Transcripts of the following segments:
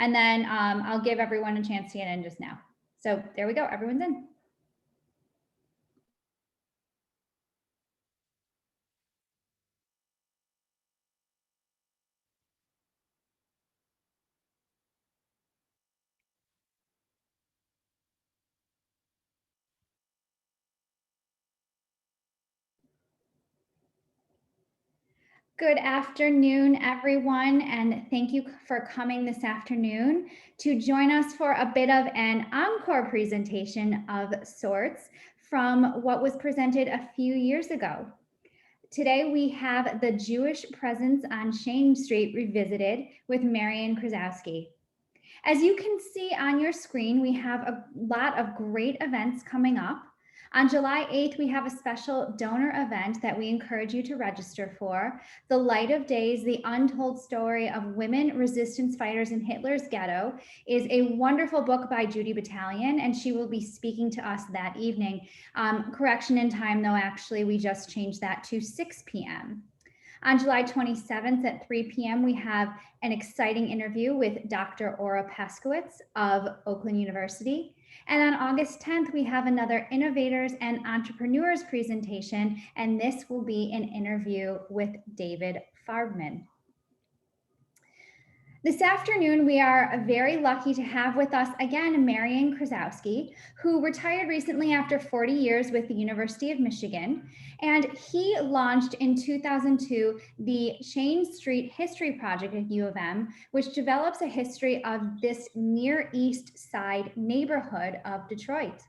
And then I'll give everyone a chance to get in just now. So there we go, everyone's in. Good afternoon, everyone, and thank you for coming this afternoon to join us for a bit of an encore presentation of sorts from what was presented a few years ago. Today, we have the Jewish presence on Chene Street revisited with Marian Krzyzowski. As you can see on your screen, we have a lot of great events coming up. On July 8th, we have a special donor event that we encourage you to register for. The Light of Days, the untold story of women resistance fighters in Hitler's ghetto, is a wonderful book by Judy Battalion, and she will be speaking to us that evening. Correction in time, though, actually, we just changed that to 6 p.m. On July 27th at 3 p.m., we have an exciting interview with Dr. Ora Paskowitz of Oakland University. And on August 10th, we have another Innovators and Entrepreneurs presentation, and this will be an interview with David Friedman. This afternoon, we are very lucky to have with us again Marian Krzyzowski, who retired recently after 40 years with the University of Michigan. And he launched in 2002 the Chene Street History Project at U of M, which develops a history of this Near East Side neighborhood of Detroit.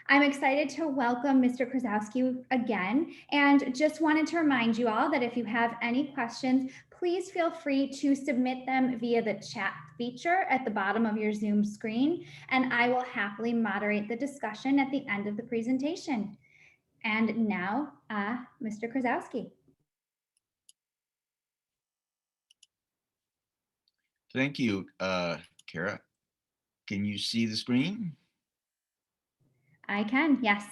I'm excited to welcome Mr. Krzyzowski again, and just wanted to remind you all that if you have any questions, please feel free to submit them via the chat feature at the bottom of your Zoom screen, and I will happily moderate the discussion at the end of the presentation. And now, Mr. Krzyzowski. Thank you, Kara. Can you see the screen? I can, yes.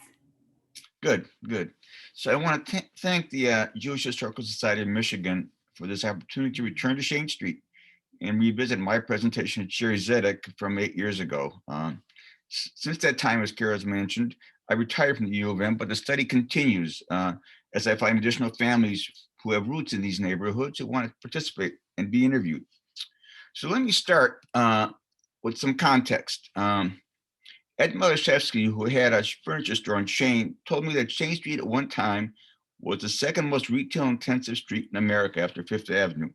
Good, good. So I want to thank the Jewish Historical Society of Michigan for this opportunity to return to Chene Street and revisit my presentation at Sherry Zedek from 8 years ago. Since that time, as Kara has mentioned, I retired from the U of M, but the study continues as I find additional families who have roots in these neighborhoods who want to participate and be interviewed. So let me start with some context. Ed Malashevsky, who had a furniture store on Chene, told me that Chene Street at one time was the second most retail-intensive street in America after Fifth Avenue.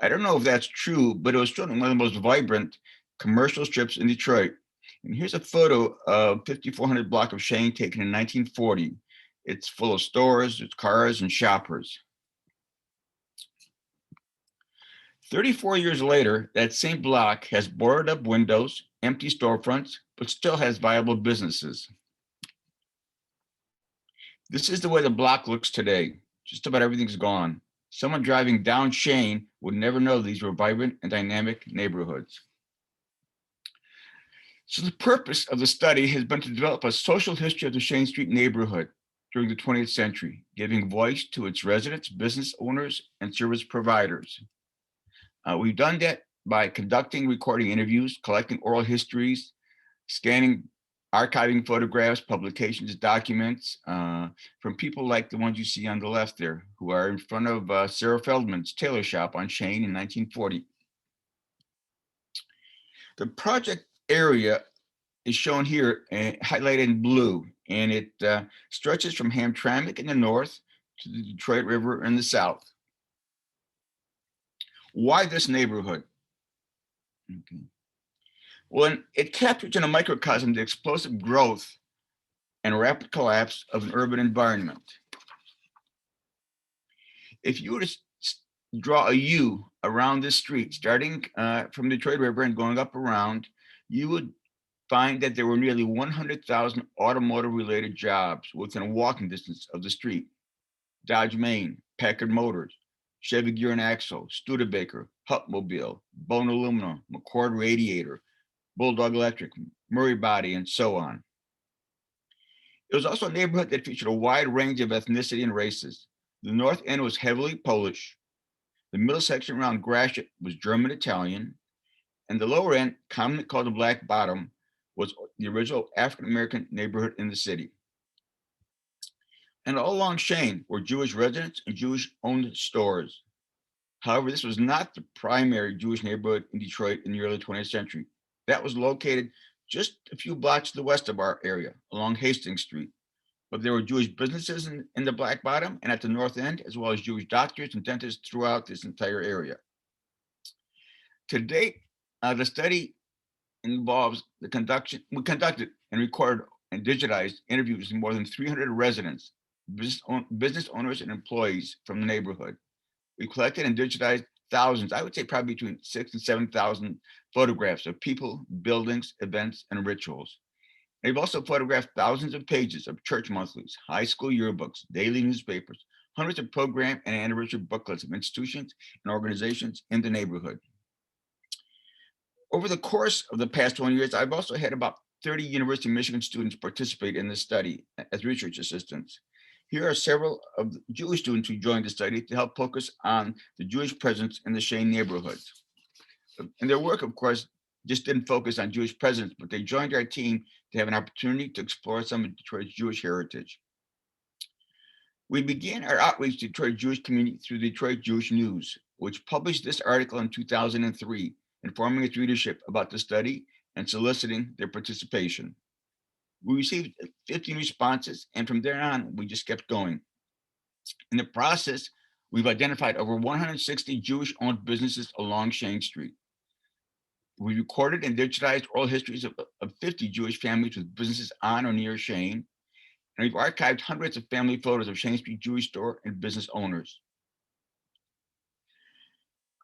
I don't know if that's true, but it was certainly one of the most vibrant commercial strips in Detroit. And here's a photo of 5400 block of Chene taken in 1940. It's full of stores, it's cars, and shoppers. 34 years later, that same block has boarded up windows, empty storefronts, but still has viable businesses. This is the way the block looks today. Just about everything's gone. Someone driving down Chene would never know these were vibrant and dynamic neighborhoods. So the purpose of the study has been to develop a social history of the Chene Street neighborhood during the 20th century, giving voice to its residents, business owners, and service providers. We've done that by conducting, recording interviews, collecting oral histories, scanning, archiving photographs, publications, documents from people like the ones you see on the left there, who are in front of Sarah Feldman's tailor shop on Chene in 1940. The project area is shown here, highlighted in blue, and it stretches from Hamtramck in the north to the Detroit River in the south. Why this neighborhood? Okay. Well, it captures in a microcosm the explosive growth and rapid collapse of an urban environment. If you were to draw a U around this street, starting from the Detroit River and going up around, you would find that there were nearly 100,000 automotive-related jobs within walking distance of the street. Dodge Main, Packard Motors, Chevy Gear and Axle, Studebaker, Hupmobile, Bone Aluminum, McCord Radiator, Bulldog Electric, Murray Body, and so on. It was also a neighborhood that featured a wide range of ethnicity and races. The north end was heavily Polish. The middle section around Gratiot was German Italian, And the lower end, commonly called the Black Bottom, was the original African-American neighborhood in the city. And all along Chene were Jewish residents and Jewish-owned stores. However, this was not the primary Jewish neighborhood in Detroit in the early 20th century. That was located just a few blocks to the west of our area, along Hastings Street. But there were Jewish businesses in the Black Bottom and at the north end, as well as Jewish doctors and dentists throughout this entire area. To date, the study involves we conducted and recorded and digitized interviews with more than 300 residents, business owners, and employees from the neighborhood. We collected and digitized thousands, I would say probably between 6,000 and 7,000 photographs of people, buildings, events, and rituals. They've also photographed thousands of pages of church monthlies, high school yearbooks, daily newspapers, hundreds of program and anniversary booklets of institutions and organizations in the neighborhood. Over the course of the past 20 years, I've also had about 30 University of Michigan students participate in this study as research assistants. Here are several of the Jewish students who joined the study to help focus on the Jewish presence in the Chene neighborhood. And their work, of course, just didn't focus on Jewish presence, but they joined our team to have an opportunity to explore some of Detroit's Jewish heritage. We began our outreach to Detroit Jewish community through the Detroit Jewish News, which published this article in 2003, informing its readership about the study and soliciting their participation. We received 15 responses, and from there on, we just kept going. In the process, we've identified over 160 Jewish-owned businesses along Chene Street. We recorded and digitized oral histories of 50 Jewish families with businesses on or near Chene, and we've archived hundreds of family photos of Chene Street Jewish store and business owners.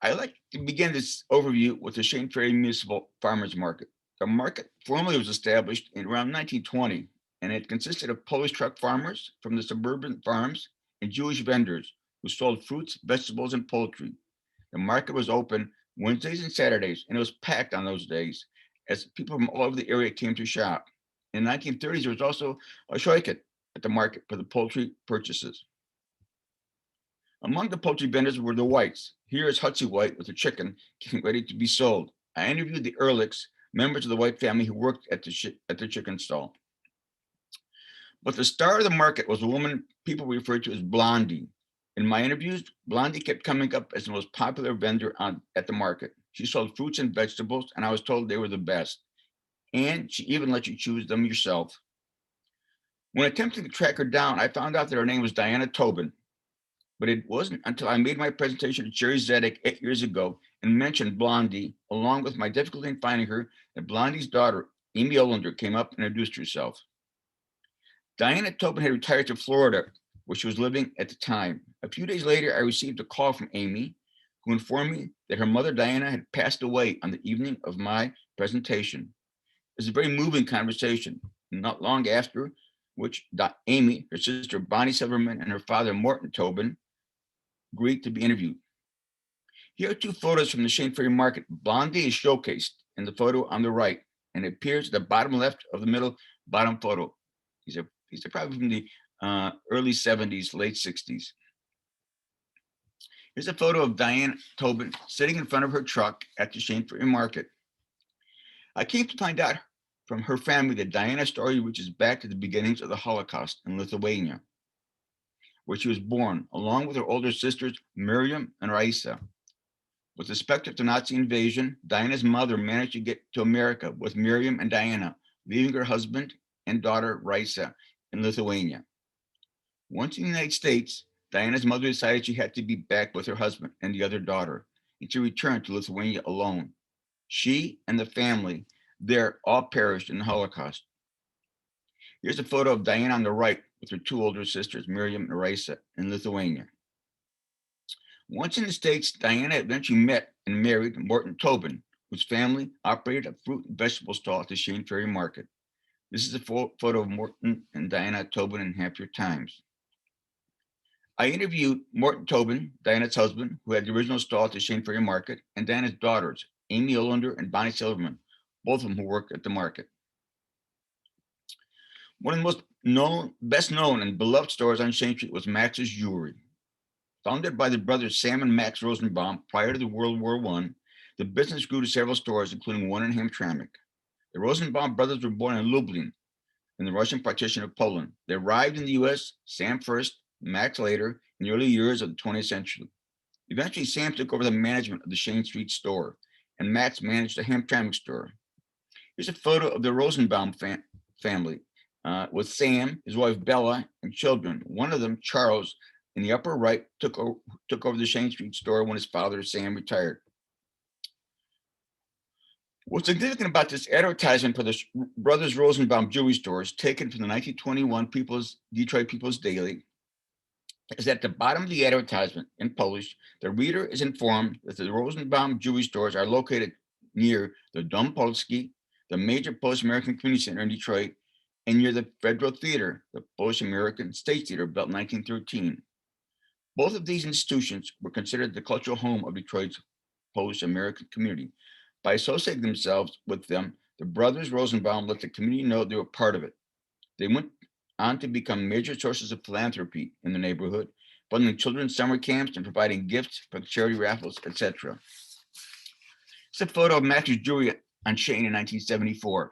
I'd like to begin this overview with the Chene Ferry Municipal Farmers Market. The market formally was established in around 1920, and it consisted of Polish truck farmers from the suburban farms and Jewish vendors who sold fruits, vegetables, and poultry. The market was open Wednesdays and Saturdays, and it was packed on those days as people from all over the area came to shop. In the 1930s, there was also a shoyket at the market for the poultry purchases. Among the poultry vendors were the Whites. Here is Hutzie White with a chicken getting ready to be sold. I interviewed the Ehrlichs, members of the White family who worked at the chicken stall. But the star of the market was a woman people referred to as Blondie. In my interviews, Blondie kept coming up as the most popular vendor at the market. She sold fruits and vegetables, and I was told they were the best. And she even let you choose them yourself. When attempting to track her down, I found out that her name was Diana Tobin. But it wasn't until I made my presentation to Jerry Zedek 8 years ago and mentioned Blondie, along with my difficulty in finding her, that Blondie's daughter, Amy Olander, came up and introduced herself. Diana Tobin had retired to Florida, where she was living at the time. A few days later, I received a call from Amy, who informed me that her mother, Diana, had passed away on the evening of my presentation. It was a very moving conversation. Not long after, which Amy, her sister Bonnie Silverman, and her father, Morton Tobin, agreed to be interviewed. Here are two photos from the Chene Ferry Market. Blondie is showcased in the photo on the right, and it appears at the bottom left of the middle bottom photo. These are probably from the early 70s, late 60s. Here's a photo of Diane Tobin sitting in front of her truck at the Chene Ferry Market. I came to find out from her family that Diana's story reaches back to the beginnings of the Holocaust in Lithuania, where she was born, along with her older sisters, Miriam and Raisa. With respect to the Nazi invasion, Diana's mother managed to get to America with Miriam and Diana, leaving her husband and daughter, Raisa, in Lithuania. Once in the United States, Diana's mother decided she had to be back with her husband and the other daughter, and she returned to Lithuania alone. She and the family there all perished in the Holocaust. Here's a photo of Diana on the right with her two older sisters, Miriam and Raisa, in Lithuania. Once in the States, Diana eventually met and married Morton Tobin, whose family operated a fruit and vegetable stall at the Chene Ferry Market. This is a photo of Morton and Diana Tobin in Hampshire Times. I interviewed Morton Tobin, Diana's husband, who had the original stall at the Chene Ferry Market, and Diana's daughters, Amy Olander and Bonnie Silverman, both of them who worked at the market. One of the most best known and beloved stores on Chene Street was Max's Jewelry. Founded by the brothers Sam and Max Rosenbaum prior to the World War I, The business grew to several stores, including one in Hamtramck. The Rosenbaum brothers were born in Lublin in the Russian partition of Poland. They arrived in the US, Sam first, Max later, in the early years of the 20th century. Eventually, Sam took over the management of the Chene Street store, and Max managed the Hamtramck store. Here's a photo of the Rosenbaum family with Sam, his wife Bella, and children. One of them, Charles, in the upper right, took over the Chene Street store when his father, Sam, retired. What's significant about this advertisement for the Brothers Rosenbaum jewelry stores, taken from the 1921 Detroit People's Daily, is at the bottom of the advertisement in Polish, the reader is informed that the Rosenbaum jewelry stores are located near the Dom Polski, the major Polish-American community center in Detroit, and near the Federal Theater, the Polish-American State Theater built in 1913. Both of these institutions were considered the cultural home of Detroit's Polish-American community. By associating themselves with them, the brothers Rosenbaum let the community know they were part of it. They went on to become major sources of philanthropy in the neighborhood, funding children's summer camps and providing gifts for charity raffles, etc. It's a photo of Matthew's jewelry on Chene in 1974.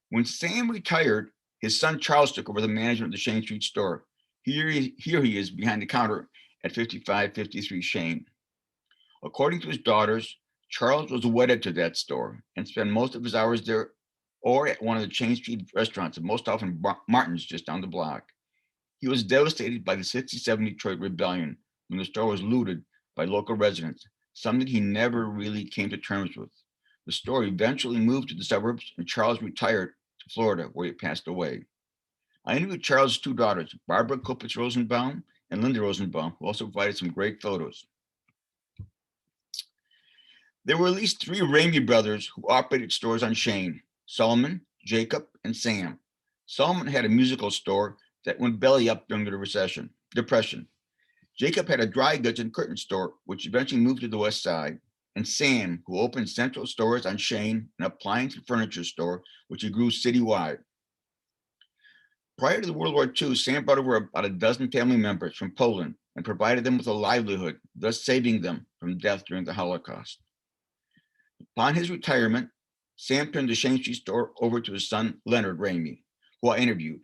When Sam retired, his son Charles took over the management of the Chene Street store. Here he is behind the counter at 5553 Chene. According to his daughters, Charles was wedded to that store and spent most of his hours there or at one of the Chene Street restaurants, and most often Martin's just down the block. He was devastated by the '67 Detroit rebellion when the store was looted by local residents, something he never really came to terms with. The store eventually moved to the suburbs, and Charles retired to Florida, where he passed away. I interviewed Charles' two daughters, Barbara Kopitz Rosenbaum and Linda Rosenbaum, who also provided some great photos. There were at least three Ramey brothers who operated stores on Chene: Solomon, Jacob, and Sam. Solomon had a musical store that went belly up during the depression. Jacob had a dry goods and curtain store, which eventually moved to the west side. And Sam, who opened central stores on Chene, an appliance and furniture store, which he grew citywide. Prior to the World War II, Sam brought over about a dozen family members from Poland and provided them with a livelihood, thus saving them from death during the Holocaust. Upon his retirement, Sam turned the Chene Street store over to his son, Leonard Ramey, who I interviewed.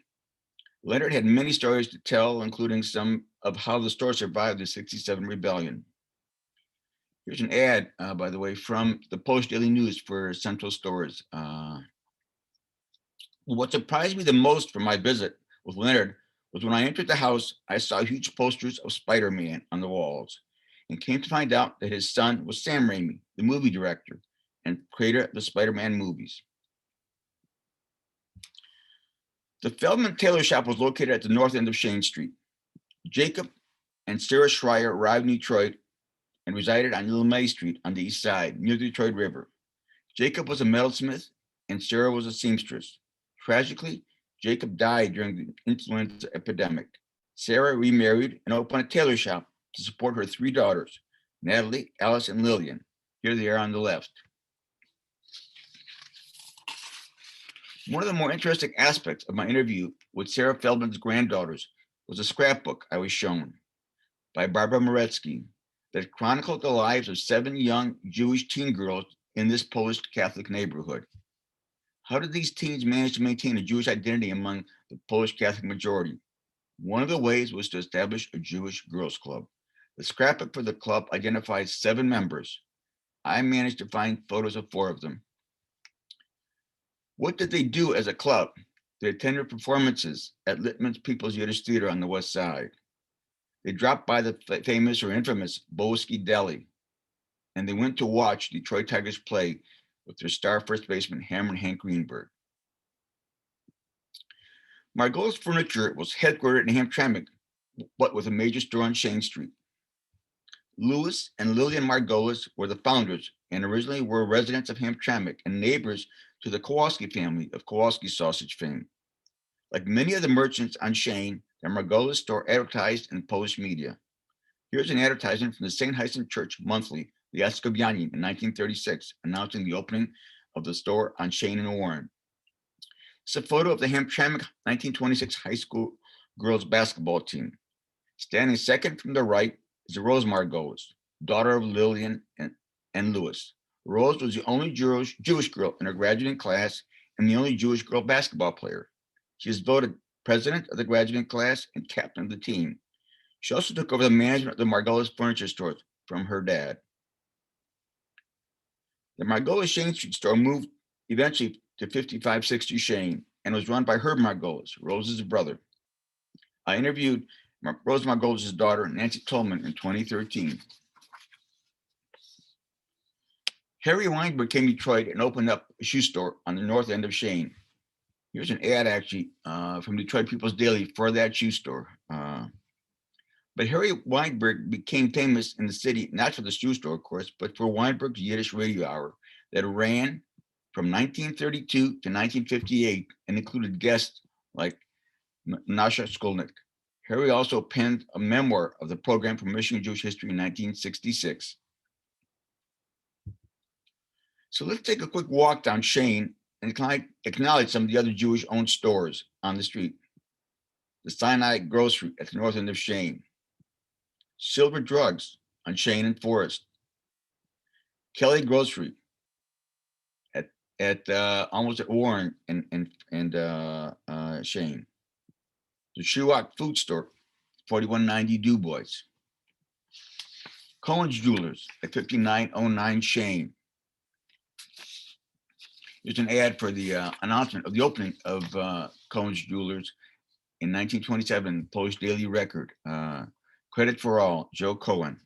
Leonard had many stories to tell, including some of how the store survived the '67 rebellion. Here's an ad, by the way, from the Polish Daily News for Central Stores. What surprised me the most from my visit with Leonard was when I entered the house, I saw huge posters of Spider-Man on the walls, and came to find out that his son was Sam Raimi, the movie director and creator of the Spider-Man movies. The Feldman Tailor Shop was located at the north end of Chene Street. Jacob and Sarah Schreier arrived in Detroit and resided on Little May Street on the east side, near the Detroit River. Jacob was a metalsmith and Sarah was a seamstress. Tragically, Jacob died during the influenza epidemic. Sarah remarried and opened a tailor shop to support her three daughters, Natalie, Alice, and Lillian. Here they are on the left. One of the more interesting aspects of my interview with Sarah Feldman's granddaughters was a scrapbook I was shown by Barbara Moretsky that chronicled the lives of 7 young Jewish teen girls in this Polish Catholic neighborhood. How did these teens manage to maintain a Jewish identity among the Polish Catholic majority? One of the ways was to establish a Jewish girls' club. The scrapbook for the club identifies 7 members. I managed to find photos of 4 of them. What did they do as a club? They attended performances at Littman's People's Yiddish Theater on the west side. They dropped by the famous or infamous Boski Deli, and they went to watch Detroit Tigers play with their star first baseman, Hammer and Hank Greenberg. Margola's Furniture was headquartered in Hamtramck, but with a major store on Chene Street. Louis and Lillian Margolis were the founders and originally were residents of Hamtramck and neighbors to the Kowalski family of Kowalski sausage fame. Like many of the merchants on Chene, the Margolis store advertised in Polish media. Here's an advertisement from the St. Hyacinthe Church Monthly, the Escobiani, in 1936, announcing the opening of the store on Chene and Warren. It's a photo of the Hamtramck 1926 high school girls basketball team. Standing second from the right is the Rose Margolis. daughter of Lillian and Louis. Rose was the only Jewish girl in her graduating class and the only Jewish girl basketball player. She was voted president of the graduating class and captain of the team. She also took over the management of the Margolis furniture stores from her dad. The Margolis Chene Street store moved eventually to 5560 Chene and was run by Herb Margolis, Rose's brother. I interviewed Rose Margolis' daughter, Nancy Tolman, in 2013. Harry Weinberg came to Detroit and opened up a shoe store on the north end of Chene. Here's an ad actually from Detroit People's Daily for that shoe store. But Harry Weinberg became famous in the city, not for the shoe store, of course, but for Weinberg's Yiddish radio hour that ran from 1932 to 1958 and included guests like Nasha Skolnick. Harry also penned a memoir of the program for Michigan Jewish history in 1966. So let's take a quick walk down Chene and acknowledge some of the other Jewish-owned stores on the street. The Sinai Grocery at the north end of Chene. Silver Drugs on Chene and Forest. Kelly Grocery at almost at Warren and Chene. The Shuak Food Store, 4190 Du Bois. Cohen's Jewelers at 5909 Chene. There's an ad for the announcement of the opening of Cohen's Jewelers in 1927, Polish Daily Record. Credit for all, Joe Cohen.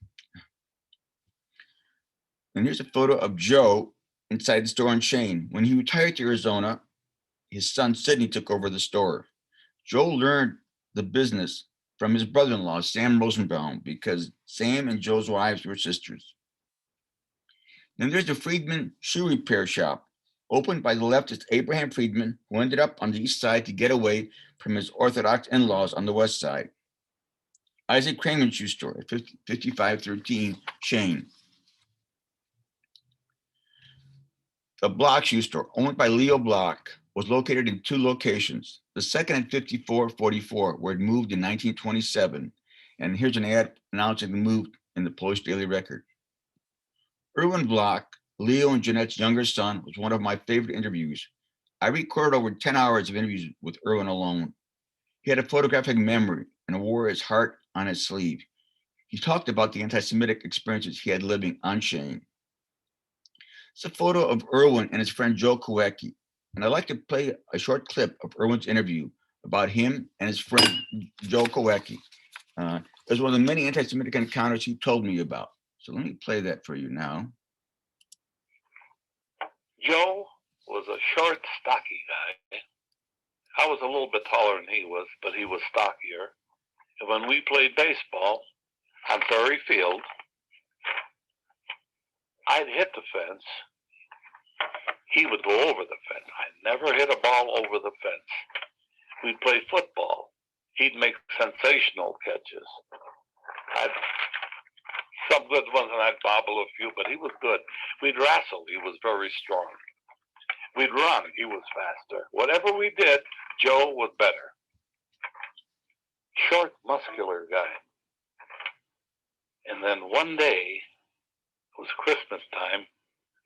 And here's a photo of Joe inside the store on Chene. When he retired to Arizona, his son Sidney took over the store. Joe learned the business from his brother-in-law, Sam Rosenbaum, because Sam and Joe's wives were sisters. Then there's the Friedman Shoe Repair Shop, opened by the leftist Abraham Friedman, who ended up on the east side to get away from his Orthodox in-laws on the west side. Isaac Kramer Shoe Store at 5513 Chene. The Block Shoe Store, owned by Leo Block, was located in two locations. The second at 5444, where it moved in 1927. And here's an ad announcing the move in the Polish Daily Record. Erwin Block, Leo and Jeanette's younger son, was one of my favorite interviews. I recorded over 10 hours of interviews with Erwin alone. He had a photographic memory and wore his heart on his sleeve. He talked about the anti-Semitic experiences he had living on Chene. It's a photo of Erwin and his friend Joe Kowecki. And I'd like to play a short clip of Erwin's interview about him and his friend Joe Kowecki. It was one of the many anti-Semitic encounters he told me about. So let me play that for you now. Joe was a short, stocky guy. I was a little bit taller than he was, but he was stockier. And when we played baseball on Prairie Field, I'd hit the fence. He would go over the fence. I never hit a ball over the fence. We'd play football. He'd make sensational catches. Some good ones, and I'd bobble a few, but he was good. We'd wrestle. He was very strong. We'd run. He was faster. Whatever we did, Joe was better. Short, muscular guy. And then one day, it was Christmas time.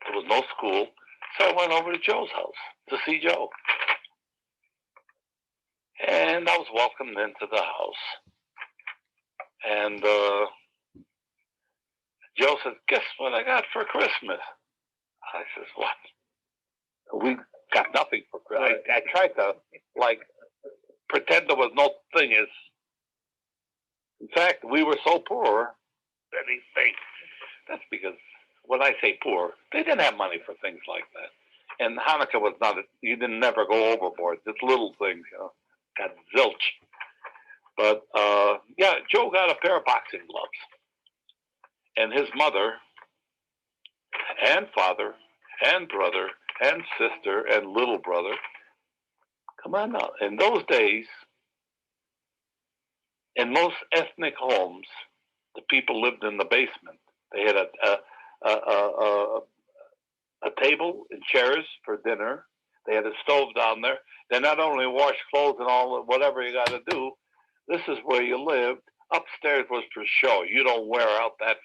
There was no school. So I went over to Joe's house to see Joe. And I was welcomed into the house. And Joe said, "Guess what I got for Christmas?" I says, "What?" "We got nothing for Christmas." I tried to, pretend there was no thing. In fact, we were so poor that he thinks that's because when I say poor, they didn't have money for things like that. And Hanukkah was not, you didn't never go overboard. Just little things, got zilch. But yeah, Joe got a pair of boxing gloves. And his mother and father and brother and sister and little brother, come on now. In those days, in most ethnic homes, the people lived in the basement. They had a table and chairs for dinner. They had a stove down there. They not only washed clothes and all whatever you got to do. This is where you lived. Upstairs was for show. You don't wear out that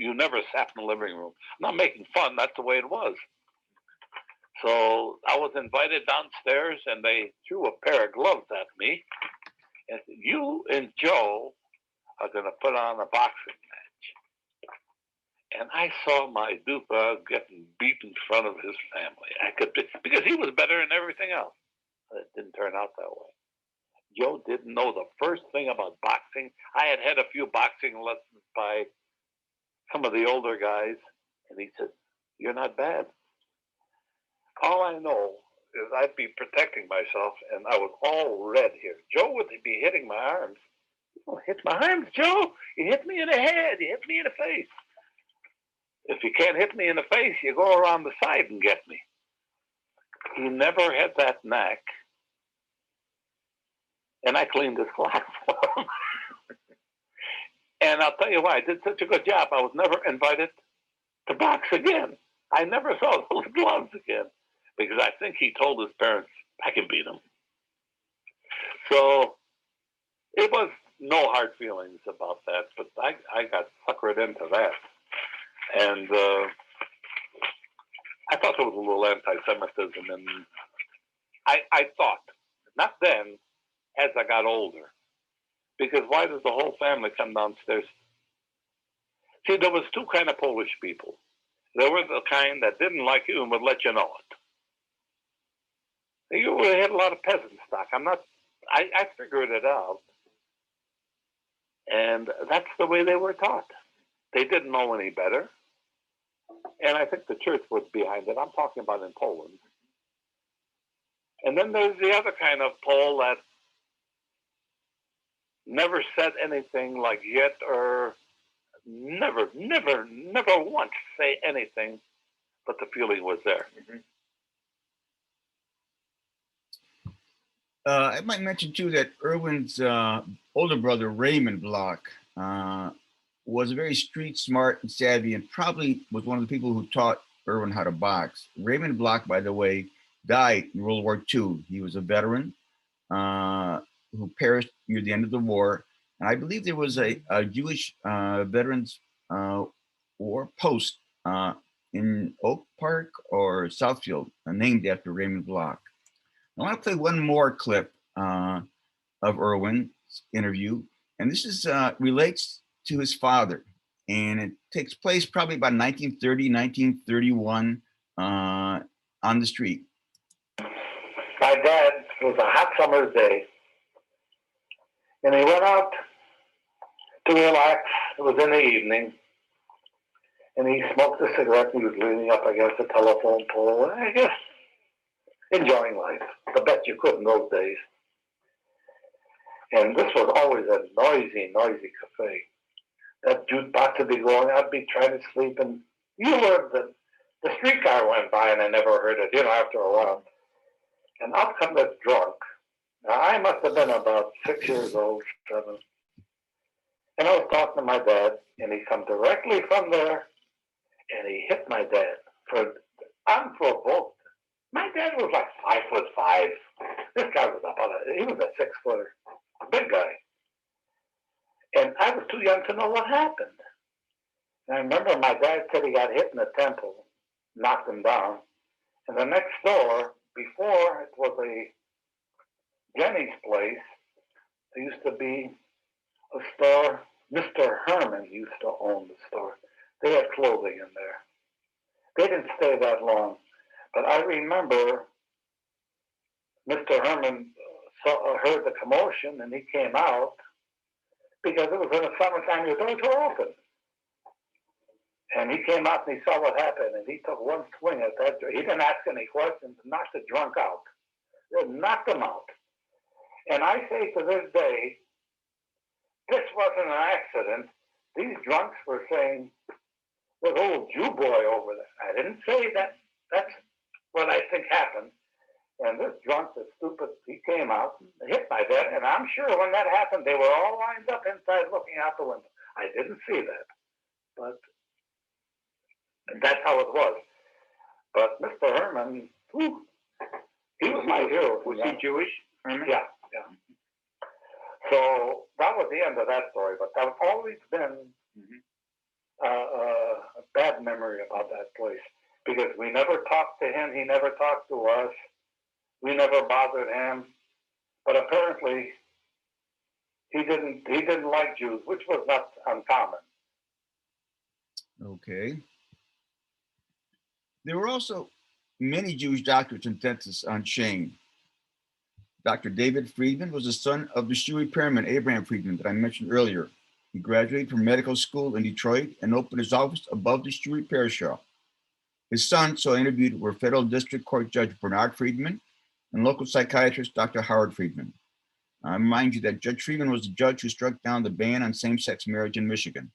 You never sat in the living room. I'm not making fun. That's the way it was. So I was invited downstairs, and they threw a pair of gloves at me and said, "You and Joe are going to put on a boxing match." And I saw my Dupa getting beat in front of his family. Because he was better than everything else. It didn't turn out that way. Joe didn't know the first thing about boxing. I had had a few boxing lessons by some of the older guys, and he said, "You're not bad." All I know is I'd be protecting myself, and I was all red here. Joe would be hitting my arms. "You don't hit my arms, Joe. You hit me in the head. You hit me in the face. If you can't hit me in the face, you go around the side and get me." He never had that knack. And I cleaned his class for him. And I'll tell you why, I did such a good job. I was never invited to box again. I never saw those gloves again because I think he told his parents, "I can beat him." So it was no hard feelings about that, but I got suckered into that. And I thought there was a little anti-Semitism. And I thought, not then, as I got older. Because why does the whole family come downstairs? See, there was two kind of Polish people. There were the kind that didn't like you and would let you know it. You had a lot of peasant stock. I figured it out. And that's the way they were taught. They didn't know any better. And I think the church was behind it. I'm talking about in Poland. And then there's the other kind of Pole that never said anything like yet, or never once say anything, but the feeling was there. I might mention too that Erwin's older brother, Raymond Block, was very street smart and savvy, and probably was one of the people who taught Erwin how to box. Raymond Block, by the way, died in World War II. He was a veteran who perished near the end of the war. And I believe there was a Jewish Veterans War post in Oak Park or Southfield named after Raymond Block. I want to play one more clip of Erwin's interview. And this is relates to his father. And it takes place probably about 1930, 1931 on the street. My dad, it was a hot summer's day, and he went out to relax. It was in the evening, and he smoked a cigarette, and he was leaning up against a telephone pole, and I guess enjoying life, the best you could in those days. And this was always a noisy cafe. That jukebox would be going, I'd be trying to sleep, and you heard the streetcar went by, and I never heard it, after a while. And out come this drunk. Now, I must have been about 6 years old, 7. And I was talking to my dad, and he come directly from there, and he hit my dad. Unprovoked. My dad was like 5'5". This guy was he was a 6-footer, a big guy. And I was too young to know what happened. And I remember my dad said he got hit in the temple, knocked him down. And the next door, before it was a Jenny's place, there used to be a store. Mr. Herman used to own the store. They had clothing in there. They didn't stay that long. But I remember Mr. Herman heard the commotion, and he came out because it was in the summertime, your doors were open. And he came out and he saw what happened, and he took one swing at that. He didn't ask any questions, knocked the drunk out. They knocked him out. And I say to this day, this wasn't an accident. These drunks were saying, "There's a little Jew boy over there." I didn't say that. That's what I think happened. And this drunk, the stupid, he came out and hit my dad. And I'm sure when that happened, they were all lined up inside looking out the window. I didn't see that. But that's how it was. But Mr. Herman, he was my hero. Was he Jewish, Herman? Yeah. So that was the end of that story. But I've always been a bad memory about that place because we never talked to him. He never talked to us. We never bothered him. But apparently, he didn't like Jews, which was not uncommon. Okay. There were also many Jewish doctors and dentists on Chene. Dr. David Friedman was the son of the Shoe repairman Abraham Friedman that I mentioned earlier. He graduated from medical school in Detroit and opened his office above the shoe repair shop. His sons, so interviewed, were Federal District Court Judge Bernard Friedman and local psychiatrist Dr. Howard Friedman. I remind you that Judge Friedman was the judge who struck down the ban on same-sex marriage in Michigan.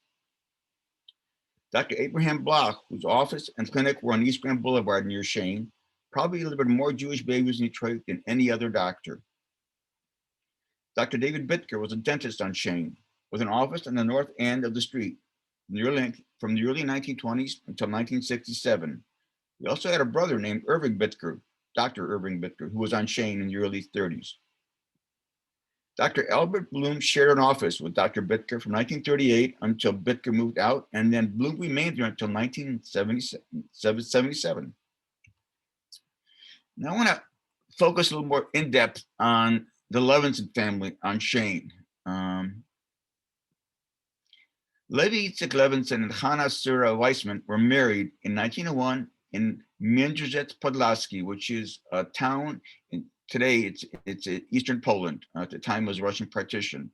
Dr. Abraham Block, whose office and clinic were on East Grand Boulevard near Chene, probably delivered more Jewish babies in Detroit than any other doctor. Dr. David Bitker was a dentist on Chene, with an office on the north end of the street from the early 1920s until 1967. He also had a brother named Erwin Bitker, Dr. Erwin Bitker, who was on Chene in the early 30s. Dr. Albert Bloom shared an office with Dr. Bitker from 1938 until Bitker moved out, and then Bloom remained there until 1977. Now I want to focus a little more in depth on the Levinson family on Chene. Levi Yitzhak Levinson and Chana Sura Weissman were married in 1901 in Międzyrzec Podlaski, which is a town in today it's Eastern Poland. At the time it was Russian partition.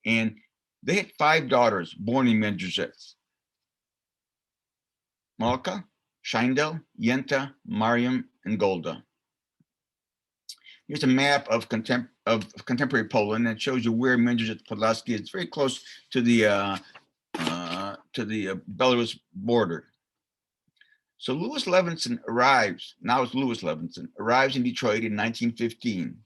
And they had 5 daughters born in Międzyrzec: Malka, Scheindel, Yenta, Mariam, and Golda. Here's a map of contemporary Poland that shows you where Międzyrzec Podlaski is. It's very close to the Belarus border. So Louis Levinson arrives, now it's Louis Levinson, arrives in Detroit in 1915.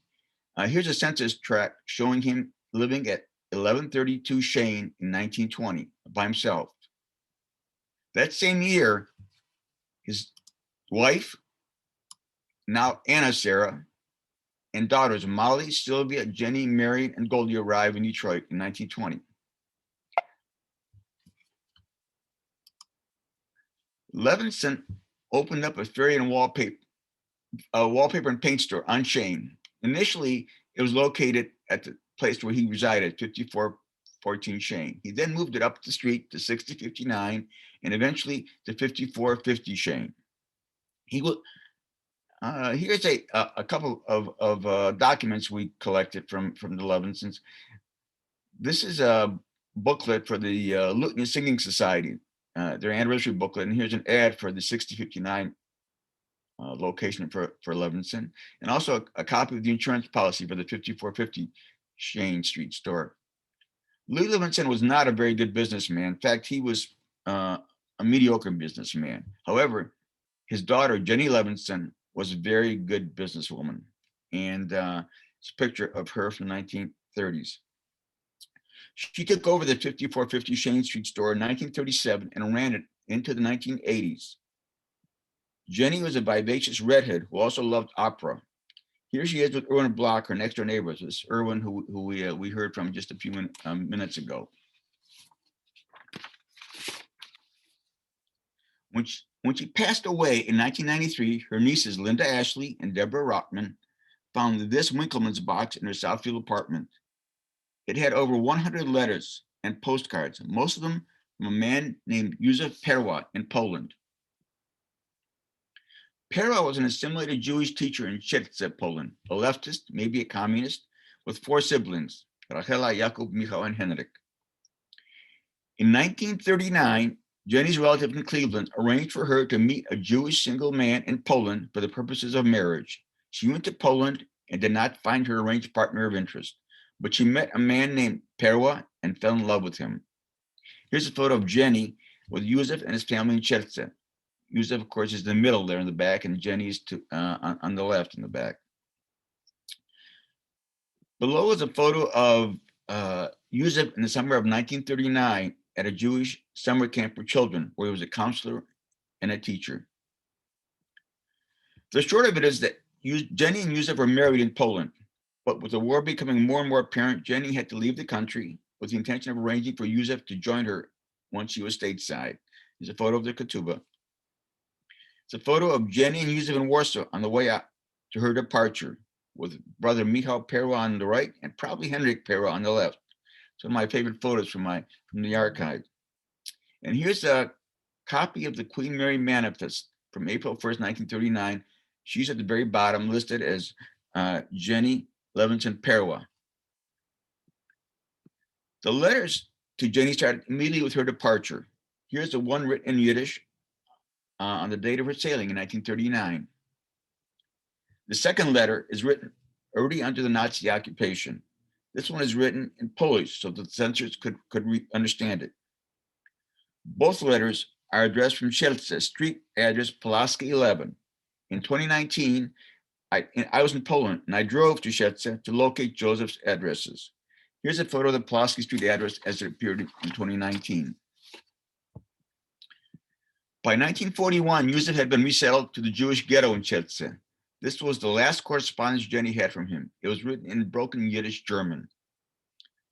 Here's a census tract showing him living at 1132 Chene in 1920 by himself. That same year, his wife, now Anna Sarah, and daughters Molly, Sylvia, Jenny, Marian, and Goldie arrive in Detroit in 1920. Levinson opened up a fairy and wallpaper and paint store on Chene. Initially, it was located at the place where he resided, 5414 Chene. He then moved it up the street to 6059 and eventually to 5450 Chene. Here's a couple of documents we collected from the Levinsons. This is a booklet for the Lutnia Singing Society, their anniversary booklet, and here's an ad for the 6059 location for Levinson, and also a copy of the insurance policy for the 5450 Chene Street store. Louis Levinson was not a very good businessman. In fact, he was a mediocre businessman. However, his daughter, Jenny Levinson, was a very good businesswoman. And it's a picture of her from the 1930s. She took over the 5450 Chene Street store in 1937 and ran it into the 1980s. Jenny was a vivacious redhead who also loved opera. Here she is with Erwin Block, her next door neighbor. This is Erwin, who we heard from just a few minutes ago. When she passed away in 1993, her nieces Linda Ashley and Deborah Rockman found this Winkleman's box in her Southfield apartment. It had over 100 letters and postcards, most of them from a man named Yousef Parawa in Poland. Parawa was an assimilated Jewish teacher in Chene, Poland, a leftist, maybe a communist, with 4 siblings, Rachela, Jakub, Michał, and Henryk. In 1939, Jenny's relative in Cleveland arranged for her to meet a Jewish single man in Poland for the purposes of marriage. She went to Poland and did not find her arranged partner of interest, but she met a man named Parawa and fell in love with him. Here's a photo of Jenny with Yousef and his family in Chene. Yousef, of course, is in the middle there in the back, and Jenny's on the left in the back. Below is a photo of Yousef in the summer of 1939 at a Jewish summer camp for children, where he was a counselor and a teacher. The short of it is that Jenny and Yousef were married in Poland, but with the war becoming more and more apparent, Jenny had to leave the country with the intention of arranging for Yousef to join her once she was stateside. Here's a photo of the ketubah. It's a photo of Jenny and Yousef in Warsaw on the way out to her departure, with brother Michal Parawa on the right and probably Henryk Parawa on the left. It's one of my favorite photos from the archive. And here's a copy of the Queen Mary Manifest from April 1st, 1939. She's at the very bottom, listed as Jenny Levinson Parawa. The letters to Jenny started immediately with her departure. Here's the one written in Yiddish on the date of her sailing in 1939. The second letter is written already under the Nazi occupation. This one is written in Polish so that the censors could understand it. Both letters are addressed from Chene Street address Pulaski 11. In 2019, I was in Poland and I drove to Chene to locate Joseph's addresses. Here's a photo of the Pulaski Street address as it appeared in 2019. By 1941, Yousef had been resettled to the Jewish ghetto in Chene. This was the last correspondence Jenny had from him. It was written in broken Yiddish German.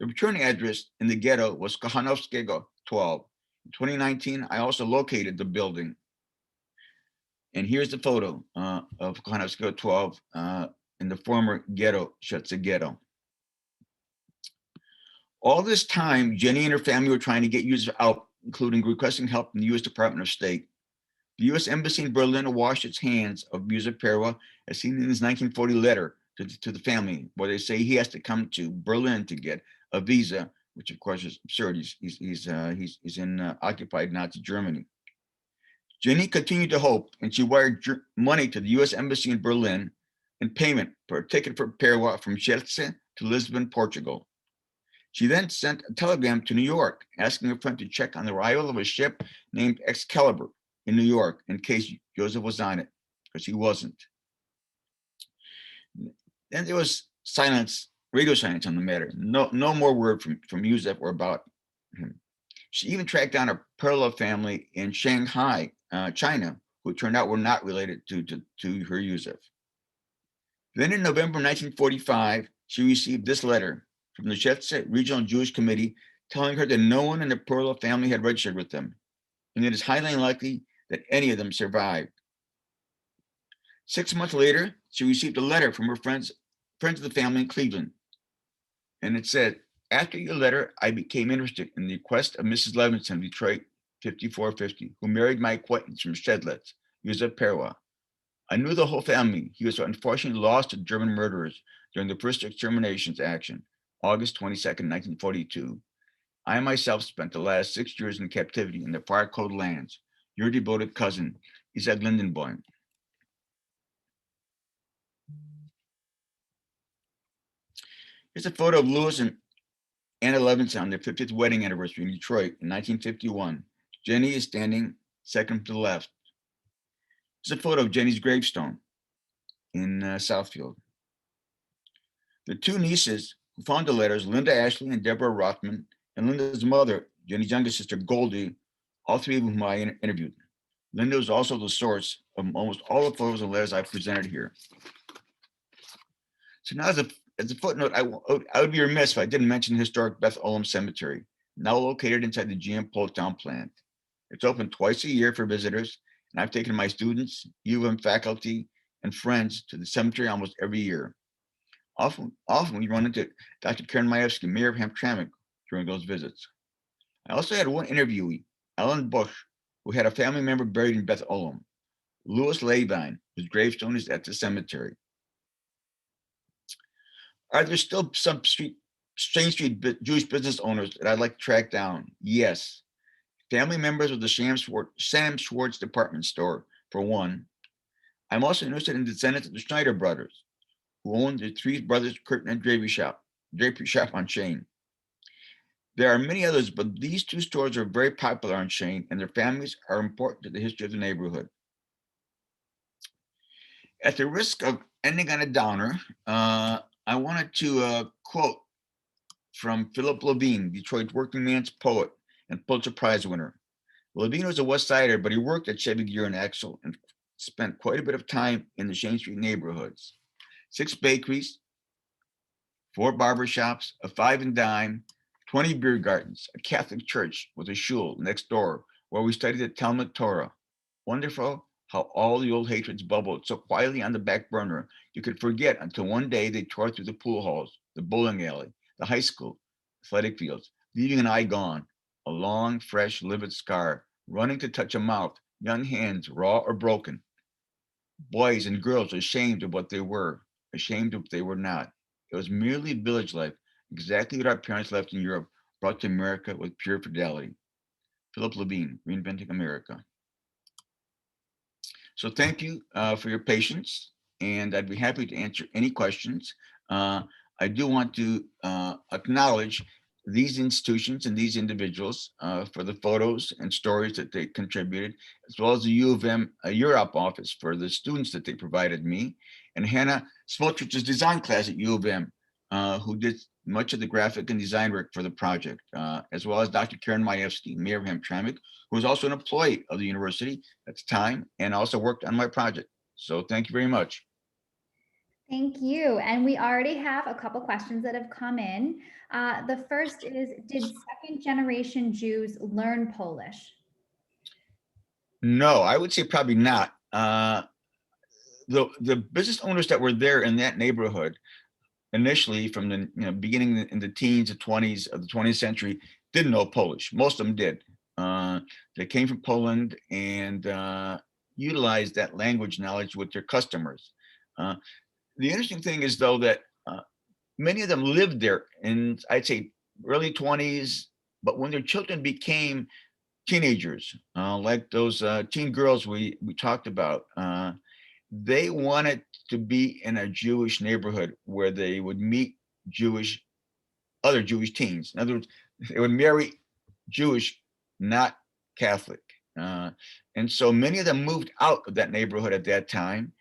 The returning address in the ghetto was Kochanowskiego 12. In 2019, I also located the building. And here's the photo of Kochanowskiego 12 in the former ghetto, Chene ghetto. All this time, Jenny and her family were trying to get Yousef out, including requesting help from the U.S. Department of State. The U.S. Embassy in Berlin washed its hands of Yousef Parawa, as seen in his 1940 letter to the family, where they say he has to come to Berlin to get a visa, which of course is absurd. He's in occupied Nazi Germany. Jenny continued to hope, and she wired money to the U.S. Embassy in Berlin in payment for a ticket for Parawa from Chene to Lisbon, Portugal. She then sent a telegram to New York, asking her friend to check on the arrival of a ship named Excalibur in New York in case Yousef was on it, because he wasn't. Then there was silence, radio silence on the matter. No more word from Yousef or about him. She even tracked down a Parawa family in Shanghai, China, who turned out were not related to her Yousef. Then in November 1945, she received this letter from the Chene Regional Jewish Committee telling her that no one in the Parawa family had registered with them, and it is highly unlikely that any of them survived. 6 months later, she received a letter from her friends of the family in Cleveland. And it said, after your letter, I became interested in the request of Mrs. Levinson, Detroit 5450, who married my acquaintance from Shedletz, Yousef Parawa. I knew the whole family. He was unfortunately lost to German murderers during the first exterminations action, August 22nd, 1942. I myself spent the last 6 years in captivity in the far cold lands. Your devoted cousin, Isaac Lindenboim. Here's a photo of Louis and Anna Levinson on their 50th wedding anniversary in Detroit in 1951. Jenny is standing second to the left. Here's a photo of Jenny's gravestone in Southfield. The two nieces who found the letters, Linda Ashley and Deborah Rothman, and Linda's mother, Jenny's youngest sister, Goldie, all three of whom I interviewed. Linda was also the source of almost all the photos and letters I've presented here. So now as a footnote, I would be remiss if I didn't mention the historic Beth Olam Cemetery, now located inside the GM Poletown plant. It's open twice a year for visitors, and I've taken my students, UM faculty, and friends to the cemetery almost every year. Often we run into Dr. Karen Majewski, mayor of Hamtramck, during those visits. I also had one interviewee, Ellen Bush, who had a family member buried in Beth Olam, Louis Levinson, whose gravestone is at the cemetery. Are there still some Chene Street Jewish business owners that I'd like to track down? Yes. Family members of the Sam Schwartz department store, for one. I'm also interested in descendants of the Schneider brothers, who owned the Three Brothers Curtain and Drapery Shop on Chene. There are many others, but these two stores are very popular on Chene, and their families are important to the history of the neighborhood. At the risk of ending on a downer, I wanted to quote from Philip Levine, Detroit working man's poet and Pulitzer Prize winner. Levine was a West Sider, but he worked at Chevy Gear and Axle and spent quite a bit of time in the Chene Street neighborhoods. 6 bakeries, 4 barbershops, a 5 and dime, 20 beer gardens, a Catholic church with a shul next door where we studied the Talmud Torah. Wonderful how all the old hatreds bubbled so quietly on the back burner you could forget until one day they tore through the pool halls, the bowling alley, the high school, athletic fields, leaving an eye gone, a long, fresh, livid scar, running to touch a mouth, young hands raw or broken. Boys and girls ashamed of what they were, ashamed of what they were not. It was merely village life, exactly what our parents left in Europe, brought to America with pure fidelity. Philip Levine, Reinventing America. So thank you for your patience, and I'd be happy to answer any questions. I do want to acknowledge these institutions and these individuals for the photos and stories that they contributed, as well as the U of M Europe office for the students that they provided me, and Hannah Smotrich's design class at U of M, who did much of the graphic and design work for the project, as well as Dr. Karen Majewski, Mayor of Hamtramck, who was also an employee of the university at the time and also worked on my project. So thank you very much. Thank you. And we already have a couple questions that have come in. The first is, did second generation Jews learn Polish? No, I would say probably not. The business owners that were there in that neighborhood initially from the beginning in the teens and 20s of the 20th century didn't know Polish. Most of them did. They came from Poland and utilized that language knowledge with their customers. The interesting thing is, though, that many of them lived there in, I'd say, early 20s, but when their children became teenagers, like those teen girls we talked about, they wanted to be in a Jewish neighborhood where they would meet other Jewish teens. In other words, they would marry Jewish, not Catholic. And so many of them moved out of that neighborhood at that time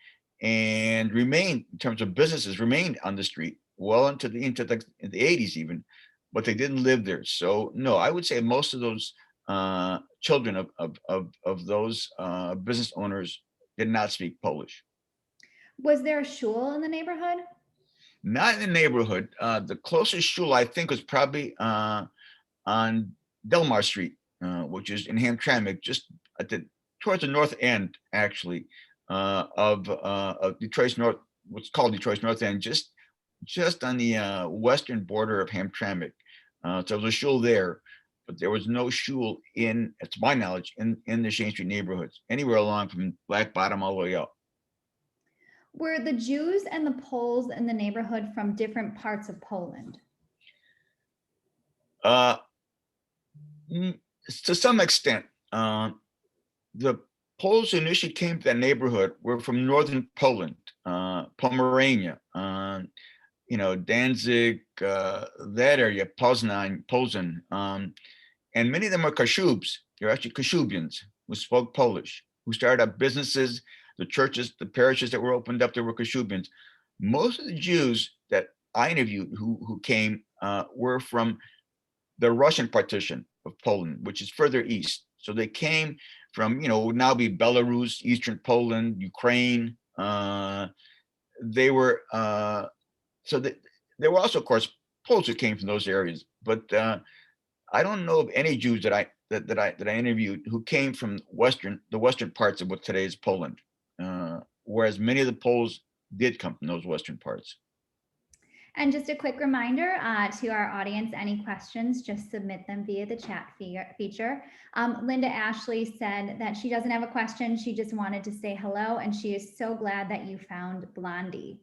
and remained, in terms of businesses, remained on the street well into the 80s even, but they didn't live there. So no, I would say most of those children of those business owners did not speak Polish. Was there a shul in the neighborhood? Not in the neighborhood. The closest shul I think was probably on Delmar Street, which is in Hamtramck, just towards the north end, actually, of Detroit's north, what's called Detroit's North End, just on the western border of Hamtramck. So there was a shul there, but there was no shul to my knowledge, in the Chene Street neighborhoods, anywhere along from Black Bottom all the way up. Were the Jews and the Poles in the neighborhood from different parts of Poland? To some extent. The Poles who initially came to that neighborhood were from northern Poland, Pomerania, Danzig, that area, Poznań, and many of them are Kashubs. They're actually Kashubians who spoke Polish, who started up businesses, the churches, the parishes that were opened up, there were Kashubians. Most of the Jews that I interviewed who came were from the Russian partition of Poland, which is further east. So they came from, would now be Belarus, Eastern Poland, Ukraine. They were, there were also, of course, Poles who came from those areas. But I don't know of any Jews that I interviewed who came from the western parts of what today is Poland, whereas many of the Poles did come from those western parts. And just a quick reminder to our audience, any questions, just submit them via the chat feature. Linda Ashley said that she doesn't have a question. She just wanted to say hello, and she is so glad that you found Blondie.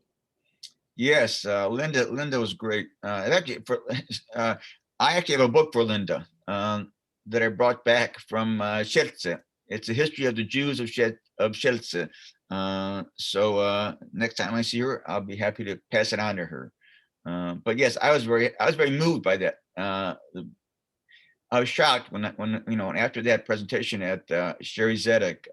Yes, Linda was great. I actually have a book for Linda that I brought back from Siedlce. It's a history of the Jews of Siedlce. So next time I see her, I'll be happy to pass it on to her. But yes, I was very moved by that. I was shocked when after that presentation at Sherry Zedek,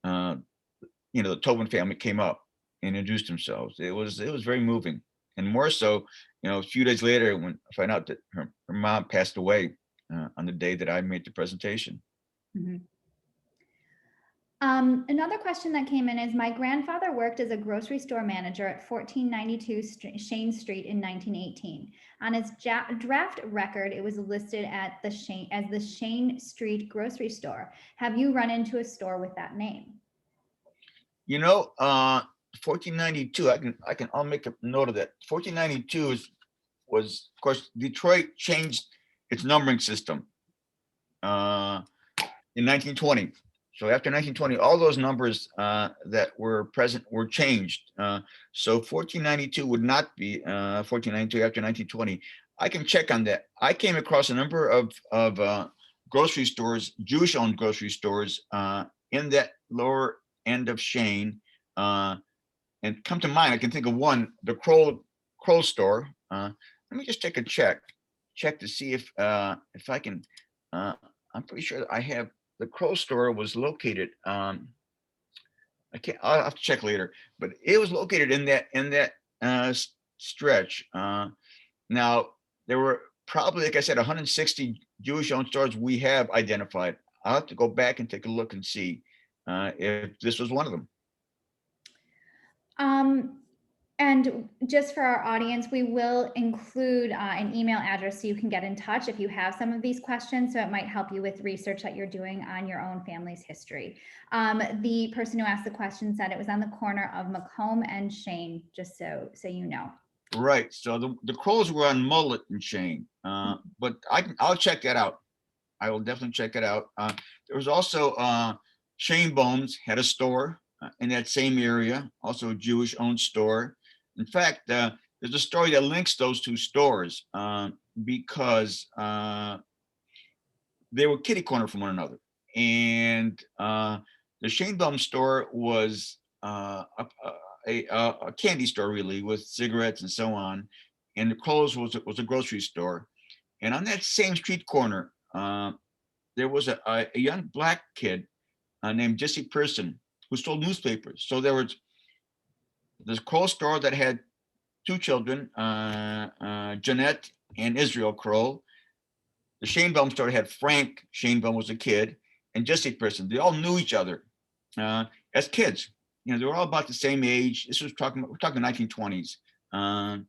the Tobin family came up and introduced themselves. It was very moving, and more so, a few days later when I found out that her mom passed away on the day that I made the presentation. Mm-hmm. Another question that came in is, my grandfather worked as a grocery store manager at 1492 Chene Street in 1918. On his draft record, it was listed at the as the Chene Street grocery store. Have you run into a store with that name? 1492, I'll make a note of that. 1492 was, of course, Detroit changed its numbering system in 1920. So after 1920, all those numbers that were present were changed. So 1492 would not be 1492 after 1920. I can check on that. I came across a number of grocery stores, Jewish-owned grocery stores in that lower end of Chene. And come to mind, I can think of one, the Kroll store. Let me just take a check to see if I can. I'm pretty sure I have. The Kroll store was located. I'll have to check later, but it was located in that stretch. Now there were probably, like I said, 160 Jewish-owned stores we have identified. I'll have to go back and take a look and see if this was one of them. And just for our audience, we will include an email address so you can get in touch if you have some of these questions. So it might help you with research that you're doing on your own family's history. The person who asked the question said it was on the corner of Macomb and Chene, just so you know. Right. So the Krolls were on Mullet and Chene, but I'll check that out. I will definitely check it out. There was also Shane Bohm's had a store in that same area, also a Jewish-owned store. In fact, there's a story that links those two stores because they were kitty corner from one another. And the Shane Bohm store was a candy store, really, with cigarettes and so on. And the Kroll's was a grocery store. And on that same street corner, there was a young black kid named Jesse Person who sold newspapers. So there was this Kroll store that had two children, Jeanette and Israel Kroll. The Shanebaum store had Frank Shanebaum was a kid, and Jesse Person. They all knew each other as kids. You know, they were all about the same age. We're talking 1920s. I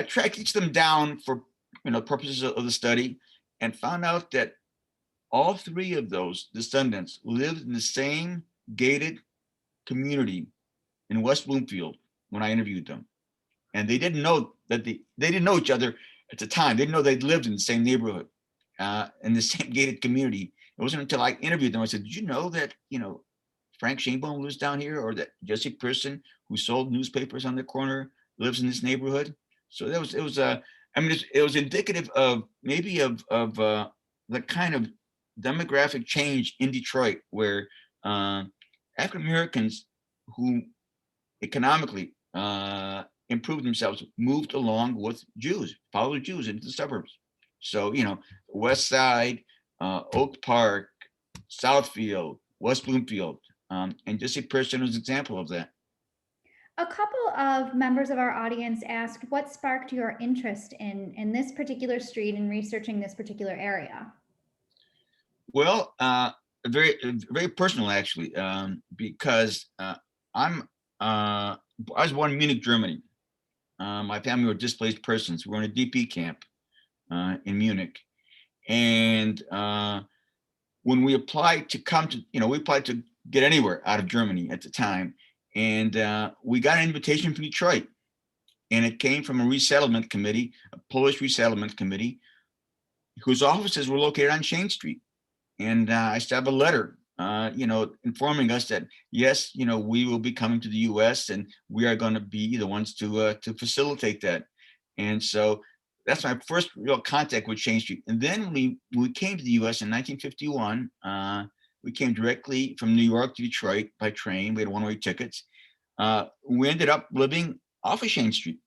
tracked each of them down for purposes of the study, and found out that all three of those descendants lived in the same gated community in West Bloomfield when I interviewed them. And they didn't know that they didn't know each other at the time. They didn't know they'd lived in the same neighborhood, in the same gated community. It wasn't until I interviewed them, I said, did you know that, Frank Shanebaum lives down here, or that Jesse Person, who sold newspapers on the corner, lives in this neighborhood? So it was indicative of maybe of the kind of demographic change in Detroit, where African Americans who economically improved themselves moved along with Jews, followed Jews into the suburbs. So, West Side, Oak Park, Southfield, West Bloomfield, and Jesse Person was an example of that. A couple of members of our audience asked, what sparked your interest in this particular street and researching this particular area? Well, very, very personal, actually, because I was born in Munich, Germany. My family were displaced persons. We were in a DP camp in Munich. And when we applied to come to, we applied to get anywhere out of Germany at the time. And we got an invitation from Detroit. And it came from a resettlement committee, a Polish resettlement committee, whose offices were located on Chene Street. And I still have a letter, informing us that, yes, we will be coming to the U.S. and we are going to be the ones to facilitate that. And so that's my first real contact with Chene Street. And then we came to the U.S. in 1951. We came directly from New York to Detroit by train. We had one-way tickets. We ended up living off of Chene Street.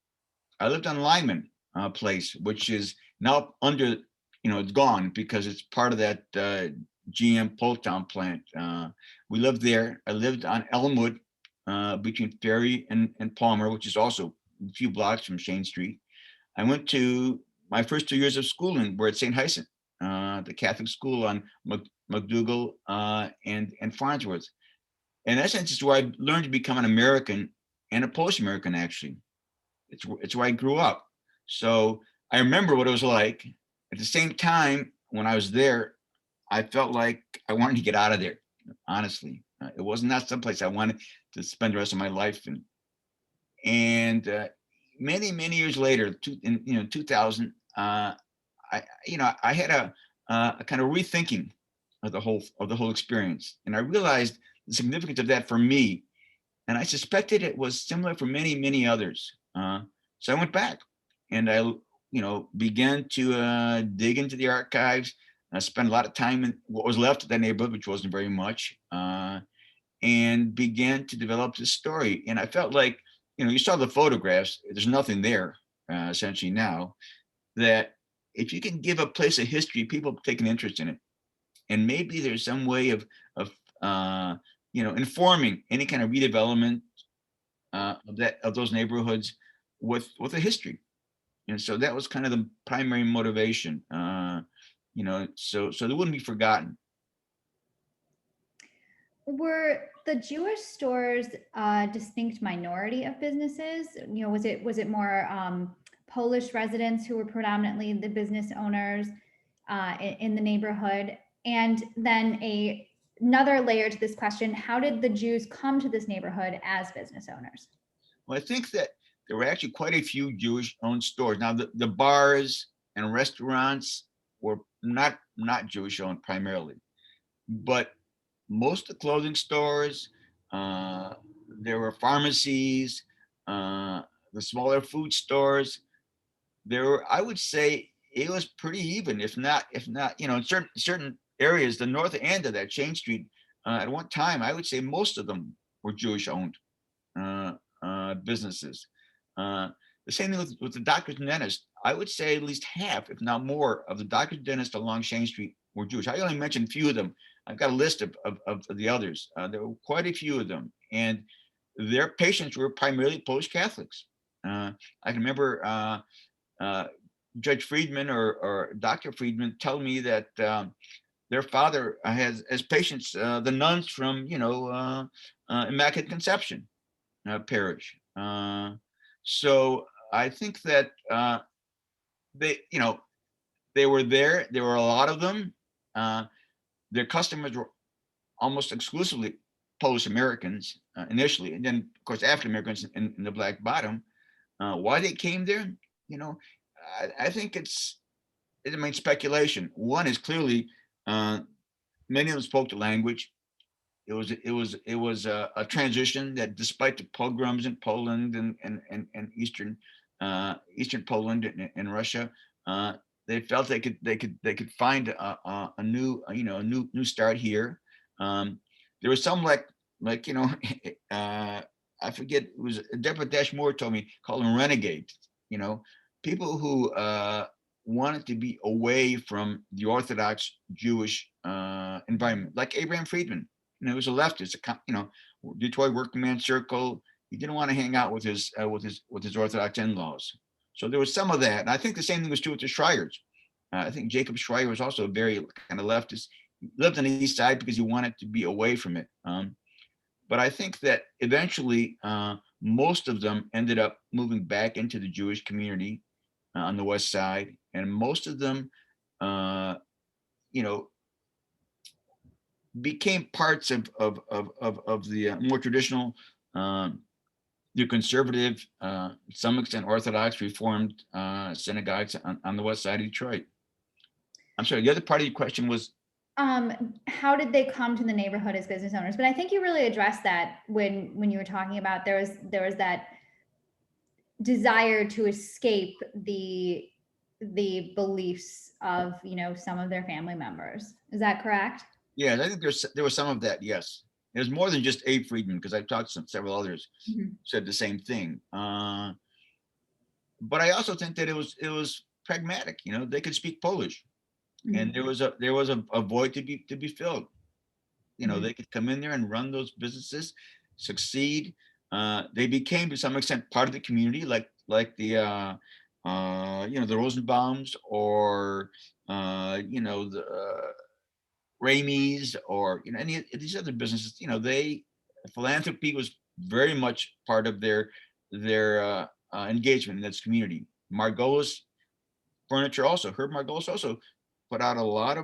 I lived on Lyman Place, which is now under, it's gone because it's part of that GM Poletown plant. We lived there. I lived on Elmwood between Ferry and Palmer, which is also a few blocks from Chene Street. I went to my first 2 years of schooling were at St. Hyacint, the Catholic school on McDougal, and Farnsworth. In that sense, it's where I learned to become an American and a Polish American, actually. It's where I grew up. So I remember what it was like. At the same time, when I was there, I felt like I wanted to get out of there, honestly. It was not someplace I wanted to spend the rest of my life in. And many years later, in 2000, I had a kind of rethinking of the whole experience, and I realized the significance of that for me, and I suspected it was similar for many others. So I went back, and I began to dig into the archives. I spent a lot of time in what was left of that neighborhood, which wasn't very much, and began to develop this story. And I felt like, you saw the photographs. There's nothing there, essentially now. That if you can give a place a history, people take an interest in it, and maybe there's some way of informing any kind of redevelopment of those neighborhoods with a history. And so that was kind of the primary motivation, so they wouldn't be forgotten. Were the Jewish stores a distinct minority of businesses? Was it more Polish residents who were predominantly the business owners in the neighborhood? And then another layer to this question: how did the Jews come to this neighborhood as business owners? Well, I think that there were actually quite a few Jewish-owned stores. Now, the bars and restaurants were not Jewish-owned primarily, but most of the clothing stores, there were pharmacies, the smaller food stores. I would say it was pretty even, if not, in certain areas, the north end of that Chene Street, at one time, I would say most of them were Jewish-owned businesses. The same thing with the doctors and dentists. I would say at least half, if not more, of the doctors and dentists along Chene Street were Jewish. I only mentioned a few of them. I've got a list of the others. There were quite a few of them, and their patients were primarily Polish Catholics. I can remember Judge Friedman or Dr. Friedman telling me that their father has as patients the nuns from Immaculate Conception Parish. So I think that they were there. There were a lot of them. Their customers were almost exclusively Polish Americans initially, and then of course African Americans in the Black Bottom. Why they came there, I think it's speculation. One is clearly many of them spoke the language. It was a transition that, despite the pogroms in Poland and eastern Poland and Russia, they felt they could find a new start here. There was some like I forget, it was Deborah Dash Moore told me, called them renegades. People who wanted to be away from the Orthodox Jewish environment, like Abraham Friedman. He was a leftist, Detroit working man circle. He didn't want to hang out with his Orthodox in-laws. So there was some of that. And I think the same thing was true with the Schreiers. I think Jacob Schreier was also a very kind of leftist. He lived on the East Side because he wanted to be away from it. But I think that eventually most of them ended up moving back into the Jewish community on the West Side. And most of them, became parts of the more traditional, the conservative, to some extent Orthodox Reformed synagogues on the West Side of Detroit. I'm sorry, the other part of your question was? How did they come to the neighborhood as business owners? But I think you really addressed that when you were talking about there was that desire to escape the beliefs of some of their family members. Is that correct? Yeah, I think there was some of that. Yes, there's more than just Abe Friedman, because I've talked to several others who said the same thing. But I also think that it was pragmatic. They could speak Polish, and there was a void to be filled. They could come in there and run those businesses, succeed. They became to some extent part of the community, like the the Rosenbaums, or Ramey's or, any of these other businesses, philanthropy was very much part of their engagement in this community. Margolis Furniture also, Herb Margolis also put out a lot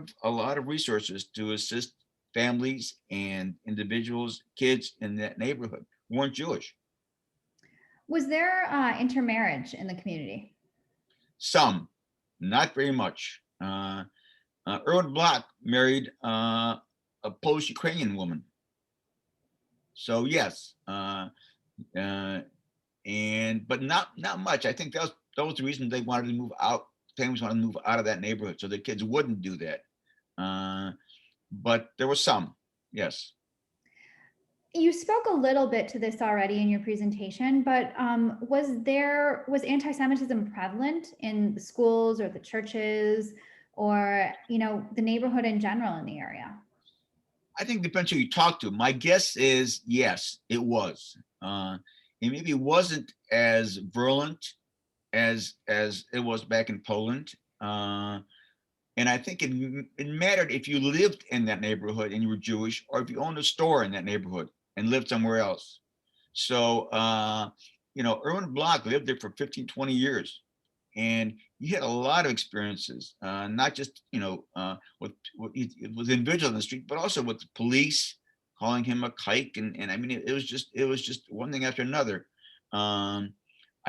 of resources to assist families and individuals, kids in that neighborhood who weren't Jewish. Was there intermarriage in the community? Some, not very much. Erwin Block married a Polish Ukrainian woman. So yes, but not much. I think that was the reason they wanted to move out. Families wanted to move out of that neighborhood so the kids wouldn't do that. But there was some, yes. You spoke a little bit to this already in your presentation, but was anti-Semitism prevalent in the schools or the churches or, the neighborhood in general in the area? I think depends who you talk to. My guess is yes, it was. It maybe wasn't as virulent as it was back in Poland. And I think it mattered if you lived in that neighborhood and you were Jewish, or if you owned a store in that neighborhood and lived somewhere else. So, Erwin Block lived there for 15, 20 years. And he had a lot of experiences, not just, with individuals on the street, but also with the police calling him a kike. And I mean, it was just one thing after another. I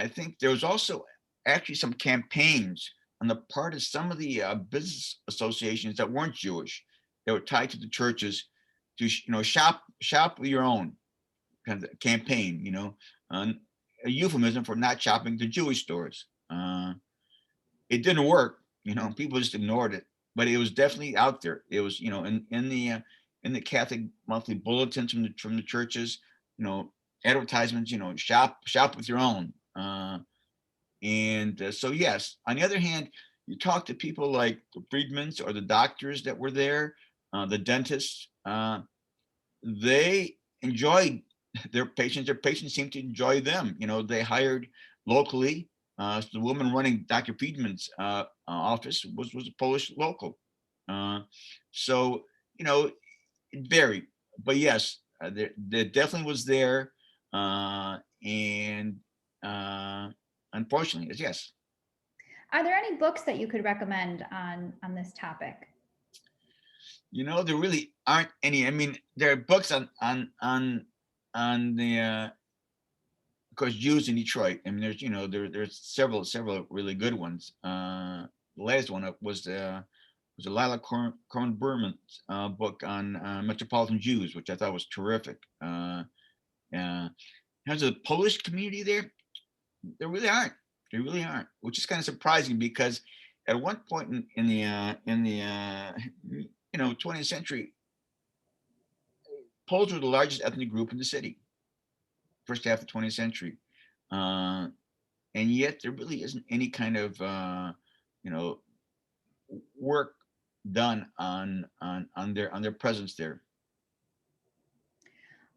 think there was also actually some campaigns on the part of some of the business associations that weren't Jewish, that were tied to the churches, to shop with your own kind of campaign, a euphemism for not shopping to Jewish stores. It didn't work, people just ignored it, but it was definitely out there. It was, in the Catholic monthly bulletins from the churches, advertisements, shop with your own. So yes, on the other hand, you talk to people like the Friedmans or the doctors that were there, the dentists, they enjoyed their patients. Their patients seemed to enjoy them. They hired locally. So the woman running Dr. Friedman's office was a Polish local. So, it varied. But yes, there definitely was there. And unfortunately, yes. Are there any books that you could recommend on this topic? There really aren't any. I mean, there are books on the of course, Jews in Detroit. I mean, there's several really good ones. The last one was a Lila Cohen Berman's book on Metropolitan Jews, which I thought was terrific. There's a Polish community there. There really aren't. They really aren't, which is kind of surprising because at one point in the 20th century, Poles were the largest ethnic group in the city, first half of the 20th century. And yet there really isn't any kind of, work done on their presence there.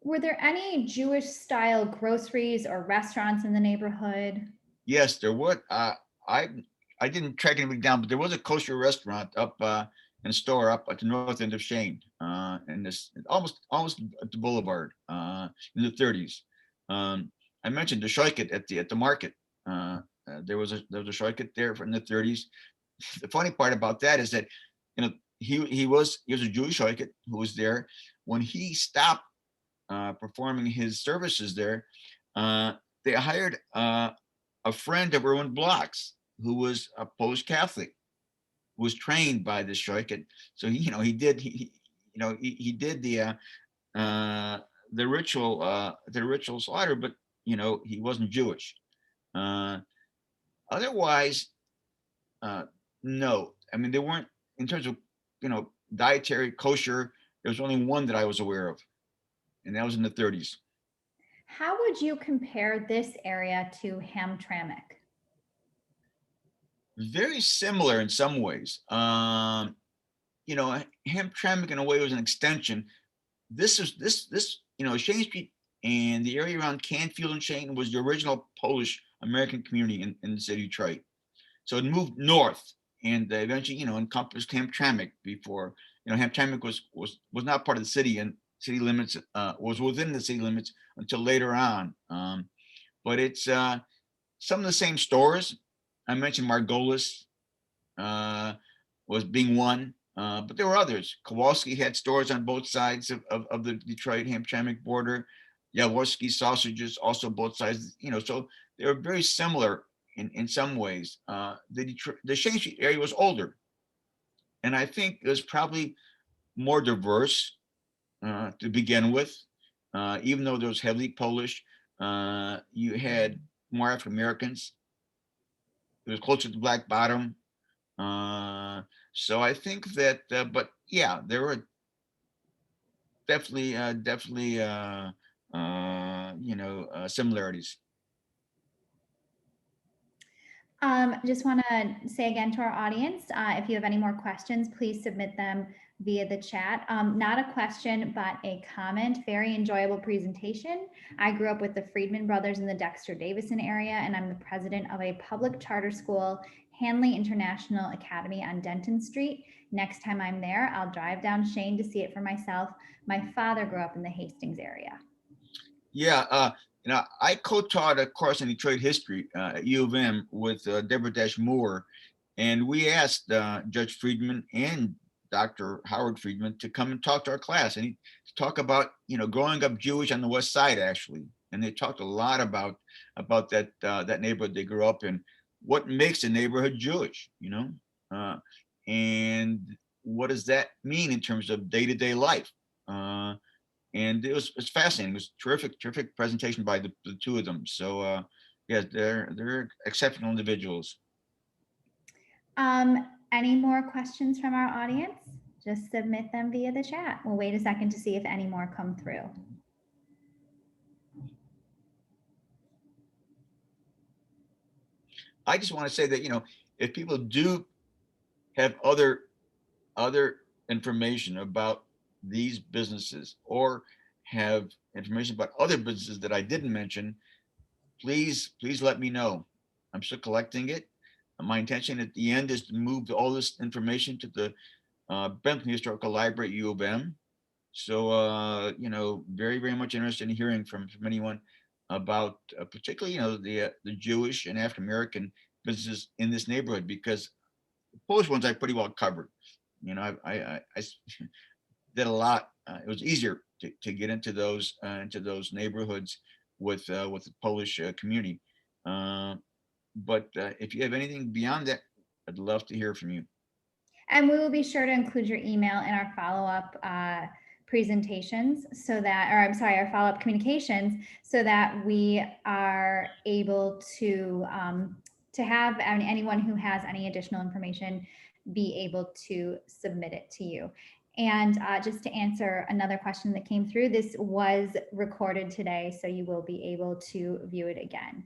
Were there any Jewish style groceries or restaurants in the neighborhood? Yes, there were. I didn't track anything down, but there was a kosher restaurant up and store up at the north end of Chene, and this almost at the boulevard in the 30s. I mentioned the shoyket at the market. There was a shoyket there from the 30s. The funny part about that is that he was a Jewish shoyket who was there when he stopped performing his services there. They hired a friend of Erwin Block's, who was a Polish Catholic, who was trained by this shoyket. So he did the ritual slaughter, but he wasn't Jewish. Otherwise, no. I mean, they weren't, in terms of dietary kosher. There was only one that I was aware of, and that was in the 30s. How would you compare this area to Hamtramck? Very similar in some ways. Hamtramck in a way was an extension. This Chene Street and the area around Canfield and Chene was the original Polish American community in the city of Detroit. So it moved north and eventually, encompassed Hamtramck before, Hamtramck was not part of the city and city limits, was within the city limits until later on. But it's some of the same stores. I mentioned Margolis was being one, but there were others. Kowalski had stores on both sides of the Detroit Hamtramck border. Jaworski sausages also both sides, so they were very similar in some ways. The Chene Street area was older, and I think it was probably more diverse to begin with. Even though there was heavily Polish, you had more African Americans. It was closer to Black Bottom. So I think that, but yeah, there were definitely, similarities. Just want to say again to our audience, if you have any more questions, please submit them via the chat. Not a question, but a comment. Very enjoyable presentation. I grew up with the Friedman brothers in the Dexter-Davison area, and I'm the president of a public charter school, Hanley International Academy on Denton Street. Next time I'm there, I'll drive down Chene to see it for myself. My father grew up in the Hastings area. Yeah, I co-taught a course in Detroit history at U of M with Deborah Dash Moore, and we asked Judge Friedman and Dr. Howard Friedman to come and talk to our class and to talk about, growing up Jewish on the West Side, actually. And they talked a lot about that neighborhood they grew up in, what makes a neighborhood Jewish, and what does that mean in terms of day-to-day life. And it's fascinating. It was terrific presentation by the two of them. So yeah, they're exceptional individuals. Any more questions from our audience? Just submit them via the chat. We'll wait a second to see if any more come through. I just want to say that, if people do have other information about these businesses or have information about other businesses that I didn't mention, please let me know. I'm still collecting it. My intention at the end is to move all this information to the Bentley Historical Library at U of M. So, very much interested in hearing from anyone about particularly, the Jewish and African American businesses in this neighborhood, because the Polish ones I pretty well covered. I did a lot. It was easier to get into those neighborhoods with the Polish community. But if you have anything beyond that, I'd love to hear from you. And we will be sure to include your email in our follow-up presentations our follow-up communications, so that we are able to have anyone who has any additional information be able to submit it to you. And just to answer another question that came through, this was recorded today, so you will be able to view it again.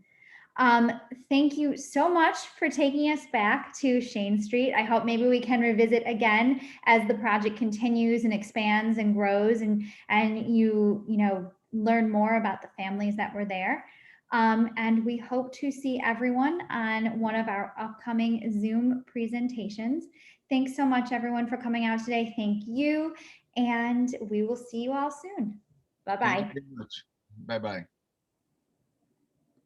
Thank you so much for taking us back to Chene Street. I hope maybe we can revisit again as the project continues and expands and grows, and you learn more about the families that were there. And we hope to see everyone on one of our upcoming Zoom presentations. Thanks so much, everyone, for coming out today. Thank you. And we will see you all soon. Bye-bye. Thank you very much. Bye-bye.